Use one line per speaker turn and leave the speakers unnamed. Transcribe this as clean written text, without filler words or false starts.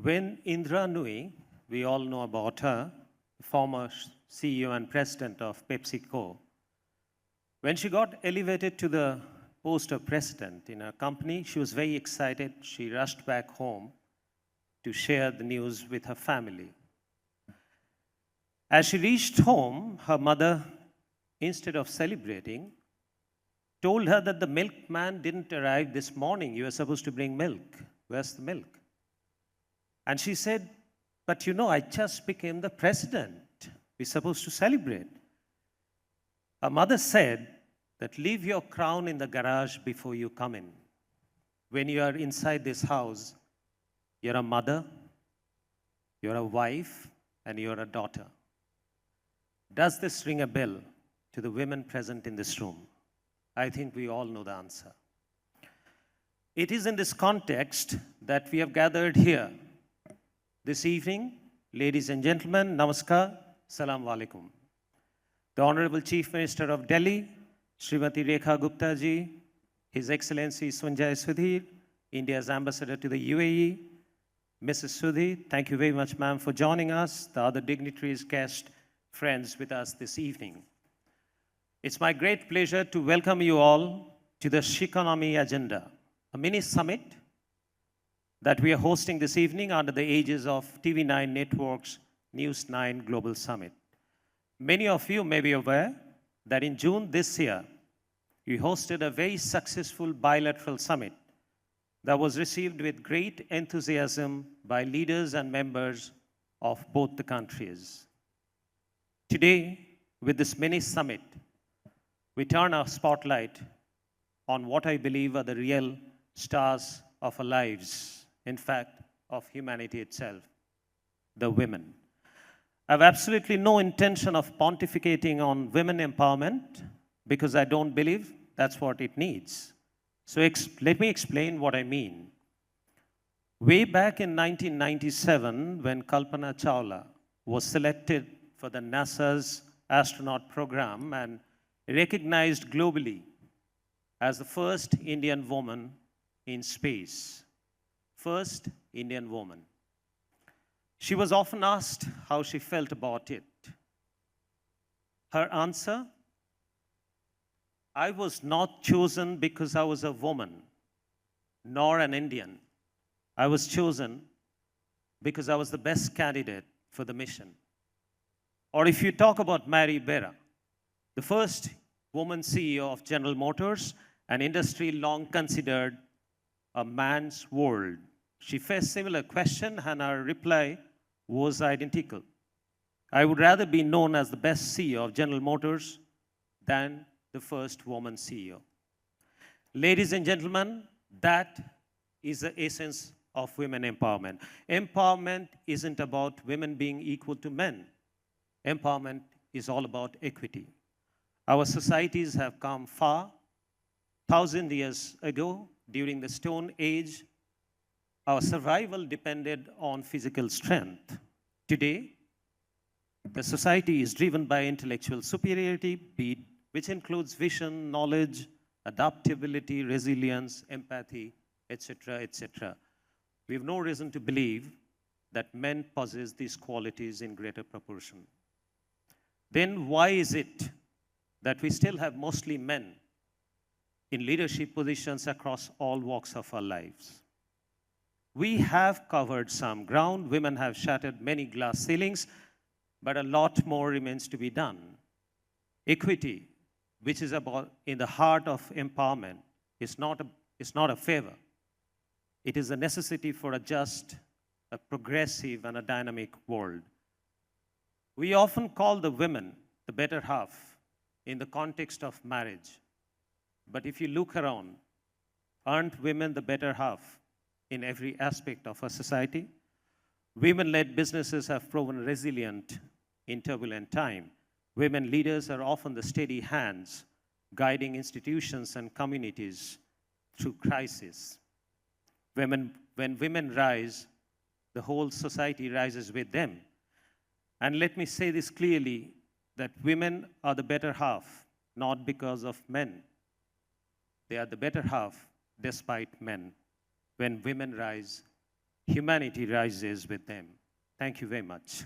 When Indra Nui, we all know about her, former CEO and president of PepsiCo, when she got elevated to the post of president in her company, she was very excited. She rushed back home to share the news with her family. As she reached home, her mother, instead of celebrating, told her that the milkman didn't arrive this morning. You were supposed to bring milk. Where's the milk? And she said, but you know, I just became the president. We're supposed to celebrate. Her mother said that leave your crown in the garage before you come in. When you are inside this house, you're a mother, you're a wife, and you're a daughter. Does this ring a bell to the women present in this room? I think we all know the answer. It is in this context that we have gathered here this evening. Ladies and gentlemen, namaskar, salam alaikum. The Honorable Chief Minister of Delhi, Srimati Rekha Gupta ji, His Excellency Sanjay Sudhir, India's Ambassador to the UAE, Mrs. Sudhi, thank you very much, ma'am, for joining us, the other dignitaries, guests, friends with us this evening. It's my great pleasure to welcome you all to the SHEconomy Agenda, a mini summit that we are hosting this evening under the aegis of TV9 Network's News9 Global Summit. Many of you may be aware that in June this year, we hosted a very successful bilateral summit that was received with great enthusiasm by leaders and members of both the countries. Today, with this mini summit, we turn our spotlight on what I believe are the real stars of our lives, in fact, of humanity itself, the women. I have absolutely no intention of pontificating on women empowerment because I don't believe that's what it needs. So let me explain what I mean. Way back in 1997, when Kalpana Chawla was selected for the NASA's astronaut program and recognized globally as the first Indian woman in space. First Indian woman. She was often asked how she felt about it. Her answer, I was not chosen because I was a woman, nor an Indian. I was chosen because I was the best candidate for the mission. Or if you talk about Mary Berra, the first woman CEO of General Motors, an industry long considered a man's world. She faced similar question and her reply was identical. I would rather be known as the best CEO of General Motors than the first woman CEO. Ladies and gentlemen, that is the essence of women empowerment. Empowerment isn't about women being equal to men. Empowerment is all about equity. Our societies have come far. 1,000 years ago, during the Stone Age, our survival depended on physical strength. Today, the society is driven by intellectual superiority, which includes vision, knowledge, adaptability, resilience, empathy, etc., etc. We have no reason to believe that men possess these qualities in greater proportion. Then why is it that we still have mostly men in leadership positions across all walks of our lives? We have covered some ground. Women have shattered many glass ceilings, but a lot more remains to be done. Equity, which is about in the heart of empowerment, is not a favor. It is a necessity for a just, a progressive, and a dynamic world. We often call the women the better half in the context of marriage. But if you look around, aren't women the better half in every aspect of our society? Women-led businesses have proven resilient in turbulent time. Women leaders are often the steady hands guiding institutions and communities through crisis. When women rise, the whole society rises with them. And let me say this clearly, that women are the better half, not because of men. They are the better half despite men. When women rise, humanity rises with them. Thank you very much.